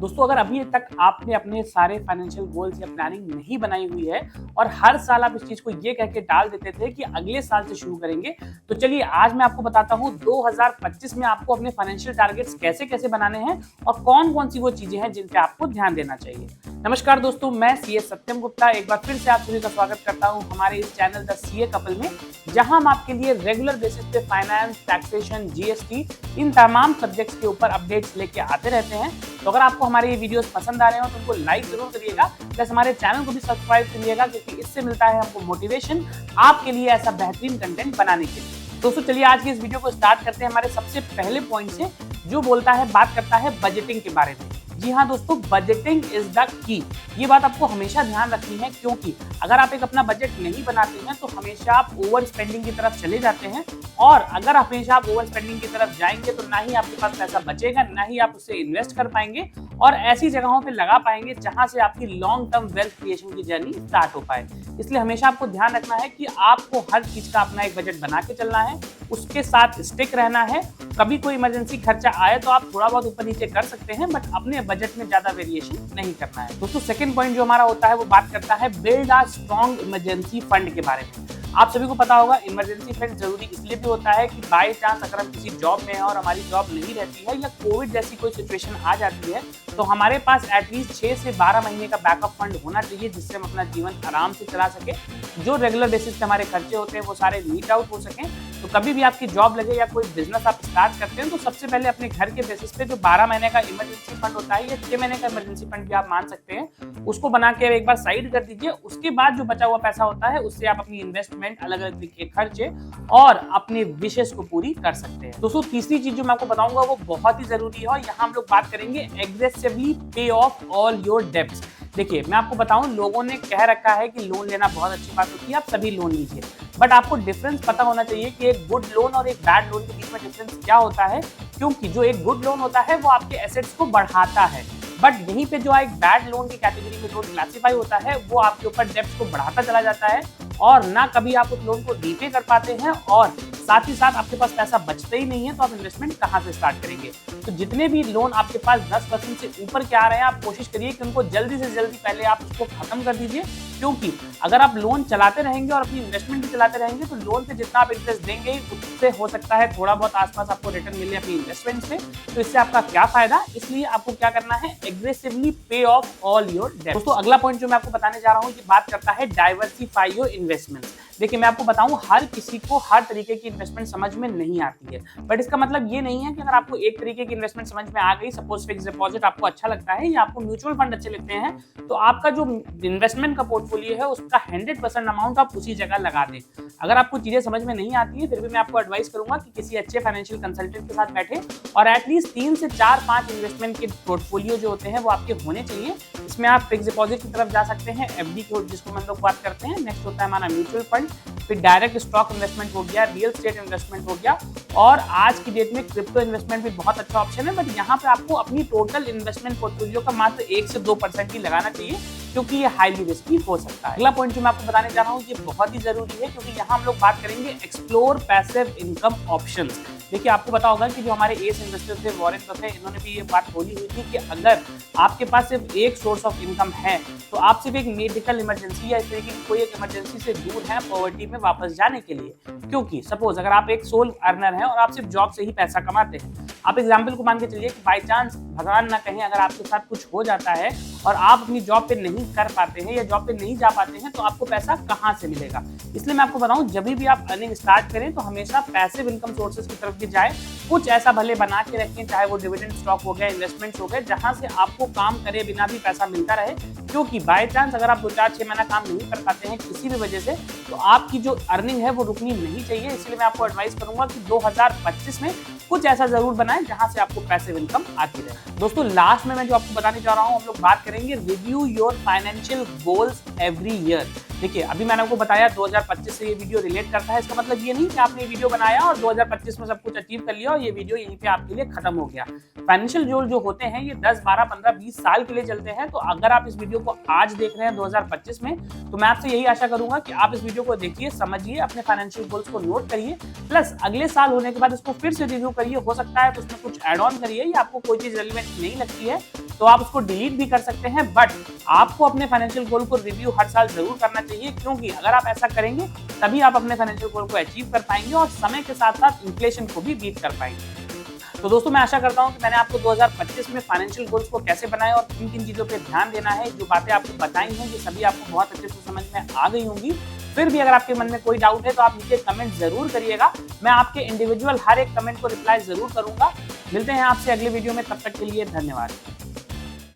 दोस्तों, अगर अभी तक आपने अपने सारे फाइनेंशियल गोल्स या प्लानिंग नहीं बनाई हुई है और हर साल आप इस चीज को ये कह के टाल देते थे कि अगले साल से शुरू करेंगे, तो चलिए आज मैं आपको बताता हूँ 2025 में आपको अपने फाइनेंशियल टारगेट्स कैसे कैसे बनाने हैं और कौन कौन सी वो चीजें हैं जिन पे आपको ध्यान देना चाहिए। नमस्कार दोस्तों, मैं सीए सत्यम गुप्ता एक बार फिर से आप सभी का स्वागत करता हूँ हमारे इस चैनल द सीए कपल में, जहां हम आपके लिए रेगुलर बेसिस पे फाइनेंस, टैक्सेशन, जीएसटी इन तमाम सब्जेक्ट्स के ऊपर अपडेट्स लेके आते रहते हैं। तो अगर आपको हमारे ये वीडियोस पसंद आ रहे हो तो उनको लाइक जरूर करिएगा, प्लस हमारे चैनल को भी सब्सक्राइब करिएगा, क्योंकि इससे मिलता है हमको मोटिवेशन आपके लिए ऐसा बेहतरीन कंटेंट बनाने के लिए। दोस्तों चलिए आज की इस वीडियो को स्टार्ट करते हैं हमारे सबसे पहले पॉइंट से, जो बात करता है बजटिंग के बारे में। जी हाँ दोस्तों, बजटिंग इज द की। ये बात आपको हमेशा ध्यान रखनी है, क्योंकि अगर आप एक अपना बजट नहीं बनाते हैं तो हमेशा आप ओवर स्पेंडिंग की तरफ चले जाते हैं, और अगर हमेशा आप ओवर स्पेंडिंग की तरफ जाएंगे तो ना ही आपके पास पैसा बचेगा, ना ही आप उससे इन्वेस्ट कर पाएंगे और ऐसी जगहों पे लगा पाएंगे जहां से आपकी लॉन्ग टर्म वेल्थ क्रिएशन की जर्नी स्टार्ट हो पाए। इसलिए हमेशा आपको ध्यान रखना है कि आपको हर चीज का अपना एक बजट बना के चलना है, उसके साथ स्टिक रहना है। कभी कोई इमरजेंसी खर्चा आए तो आप थोड़ा बहुत ऊपर नीचे कर सकते हैं, बट अपने बजट में ज्यादा वेरिएशन नहीं करना है। दोस्तों सेकंड पॉइंट जो हमारा होता है वो बात करता है build a strong emergency fund के बारे में। आप सभी को पता होगा इमरजेंसी फंड जरूरी इसलिए भी होता है कि बाय चांस अगर हम किसी जॉब में हैं और हमारी जॉब नहीं रहती है या कोविड जैसी कोई सिचुएशन आ जाती है, तो हमारे पास एटलीस्ट 6 से 12 महीने का बैकअप फंड होना चाहिए, जिससे हम अपना जीवन आराम से चला सके। जो रेगुलर बेसिस पे हमारे खर्चे होते हैं वो सारे मीट आउट हो सकें। तो कभी भी आपकी जॉब लगे या कोई बिजनेस आप स्टार्ट करते हैं तो सबसे पहले अपने घर के बेसिस पे जो 12 महीने का इमरजेंसी फंड होता है या 6 महीने का इमरजेंसी फंड भी आप मान सकते हैं, उसको बना के एक बार साइड कर दीजिए। उसके बाद जो बचा हुआ पैसा होता है उससे आप अपनी इन्वेस्टमेंट, अलग अलग तरीके के खर्चे और अपने विशेष को पूरी कर सकते हैं। दोस्तों तीसरी चीज जो मैं आपको बताऊंगा वो बहुत ही जरूरी है, और यहाँ हम लोग बात करेंगे एग्रेसिवली पे ऑफ ऑल योर डेब्ट्स। देखिए मैं आपको बताऊं, लोगों ने कह रखा है कि लोन लेना बहुत अच्छी बात होती है, आप सभी लोन लीजिए, बट आपको डिफरेंस पता होना चाहिए कि एक गुड लोन और एक बैड लोन के बीच में डिफरेंस क्या होता है। क्योंकि जो एक गुड लोन होता है वो आपके एसेट्स को बढ़ाता है, बट यहीं पे जो एक बैड लोन की कैटेगरी में लोन क्लासिफाई होता है वो आपके ऊपर डेब्ट्स को बढ़ाता चला जाता है, और ना कभी आप उस लोन को रीपे कर पाते हैं, और साथ ही साथ आपके पास पैसा बचता ही नहीं है, तो आप इन्वेस्टमेंट कहाँ से स्टार्ट करेंगे। तो जितने भी लोन आपके पास 10% से ऊपर के आ रहे हैं, आप कोशिश करिए कि उनको जल्दी से जल्दी पहले आप उसको खत्म कर दीजिए। क्योंकि अगर आप लोन चलाते रहेंगे और अपनी इन्वेस्टमेंट भी चलाते रहेंगे तो लोन पे जितना आप इंटरेस्ट देंगे उससे हो सकता है थोड़ा बहुत आसपास आपको रिटर्न मिले अपनी इन्वेस्टमेंट से। तो इससे आपका क्या फायदा, इसलिए आपको क्या करना है, एग्रेसिवली पे ऑफ ऑल योर डेब्ट। दोस्तों अगला पॉइंट जो मैं आपको बताने जा रहा हूँ ये बात करता है डाइवर्सिफाई योर इन्वेस्टमेंट। देखिए मैं आपको बताऊं, हर किसी को हर तरीके की इन्वेस्टमेंट समझ में नहीं आती है, बट इसका मतलब ये नहीं है कि अगर आपको एक तरीके की इन्वेस्टमेंट समझ में आ गई, सपोज फिक्स डिपॉजिट आपको अच्छा लगता है या आपको म्यूचुअल फंड अच्छे लगते हैं, तो आपका जो इन्वेस्टमेंट का पोर्टफोलियो है उसका 100% अमाउंट आप उसी जगह लगा दें। अगर आपको चीजें समझ में नहीं आती है फिर भी मैं आपको एडवाइस करूंगा कि किसी अच्छे फाइनेंशियल कंसल्टेंट के साथ बैठे और एटलीस्ट 3 से 4-5 इन्वेस्टमेंट के पोर्टफोलियो जो होते हैं वो आपके होने चाहिए। इसमें आप फिक्स डिपॉजिट की तरफ जा सकते हैं, एफडी की जिसको हम लोग बात करते हैं, नेक्स्ट होता है हमारा म्यूचुअल फंड, फिर डायरेक्ट स्टॉक इन्वेस्टमेंट हो गया, रियल एस्टेट इन्वेस्टमेंट हो गया, और आज की डेट में क्रिप्टो इन्वेस्टमेंट भी बहुत अच्छा ऑप्शन है। बट यहाँ पे आपको अपनी टोटल इन्वेस्टमेंट पोर्टफोलियो का मात्र 1 से 2% ही लगाना चाहिए, क्योंकि ये हाईली रिस्की हो सकता है। अगला पॉइंट जो मैं आपको बताने जा रहा हूँ ये बहुत ही जरूरी है, क्योंकि यहाँ हम लोग बात करेंगे एक्सप्लोर पैसिव इनकम ऑप्शंस। देखिए आपको पता होगा कि जो हमारे एस इन्वेस्टर थे वॉरेन बफेट, इन्होंने भी ये बात बोली हुई थी कि अगर आपके पास सिर्फ एक सोर्स ऑफ इनकम है तो आप सिर्फ एक मेडिकल इमरजेंसी या इस तरीके की कोई एक इमरजेंसी से दूर है पॉवर्टी में वापस जाने के लिए। क्योंकि सपोज अगर आप एक सोल अर्नर हैं और आप सिर्फ जॉब से ही पैसा कमाते हैं, आप एग्जाम्पल को मान के चलिए कि बाई चांस भगवान ना कहें अगर आपके साथ कुछ हो जाता है और आप अपनी जॉब पे नहीं कर पाते हैं या जॉब पे नहीं जा पाते हैं, तो आपको पैसा कहाँ से मिलेगा। इसलिए मैं आपको बताऊं, जब भी आप अर्निंग स्टार्ट करें तो हमेशा पैसिव इनकम सोर्सेज की तरफ भी जाए। कुछ ऐसा भले बना के रखें, चाहे वो डिविडेंड स्टॉक हो गया, इन्वेस्टमेंट्स हो गए, जहां से आपको काम करे बिना भी पैसा मिलता रहे। क्योंकि बाय चांस अगर आप 2-4-6 महीना काम नहीं कर पाते हैं किसी भी वजह से, तो आपकी जो अर्निंग है वो रुकनी नहीं चाहिए। इसलिए मैं आपको एडवाइस करूंगा कि 2025 में कुछ ऐसा जरूर बनाएं जहां से आपको पैसिव इनकम आती रहे। दोस्तों लास्ट में मैं जो आपको बताने जा रहा हूं, हम लोग बात करेंगे review your financial goals every year. देखिए अभी मैंने आपको बताया 2025 से ये वीडियो रिलेट करता है। इसका मतलब ये नहीं कि आपने वीडियो बनाया और 2025 में सब कुछ अचीव कर लिया और ये वीडियो यहीं पे आपके लिए खत्म हो गया। फाइनेंशियल गोल जो होते हैं ये 10, 12, 15, 20 साल के लिए चलते हैं। तो अगर आप इस वीडियो को आज देख रहे हैं 2025 में, तो मैं आपसे यही आशा करूंगा कि आप इस वीडियो को देखिए, समझिए, अपने फाइनेंशियल गोल्स को नोट करिए, प्लस अगले साल होने के बाद इसको फिर से रिव्यू करिए। हो सकता है तो उसमें कुछ एड ऑन करिए, या आपको कोई चीज रेलिवेंट नहीं लगती है तो आप उसको डिलीट भी कर सकते हैं, बट आपको अपने फाइनेंशियल गोल को रिव्यू हर साल जरूर करना चाहिए, क्योंकि अगर आप ऐसा करेंगे तभी आप अपने फाइनेंशियल गोल को अचीव कर पाएंगे और समय के साथ साथ इन्फ्लेशन को भी बीट कर पाएंगे। तो दोस्तों, मैं आशा करता हूं कि मैंने आपको 2025 में फाइनेंशियल गोल्स को कैसे बनाए और किन किन चीजों पे ध्यान देना है, जो बातें आपको बताई हैं, ये सभी आपको बहुत अच्छे से समझ में आ गई होंगी। फिर भी अगर आपके मन में कोई डाउट है तो आप नीचे कमेंट जरूर करिएगा, मैं आपके इंडिविजुअल हर एक कमेंट को रिप्लाई जरूर करूंगा। मिलते हैं आपसे अगले वीडियो में, तब तक के लिए धन्यवाद।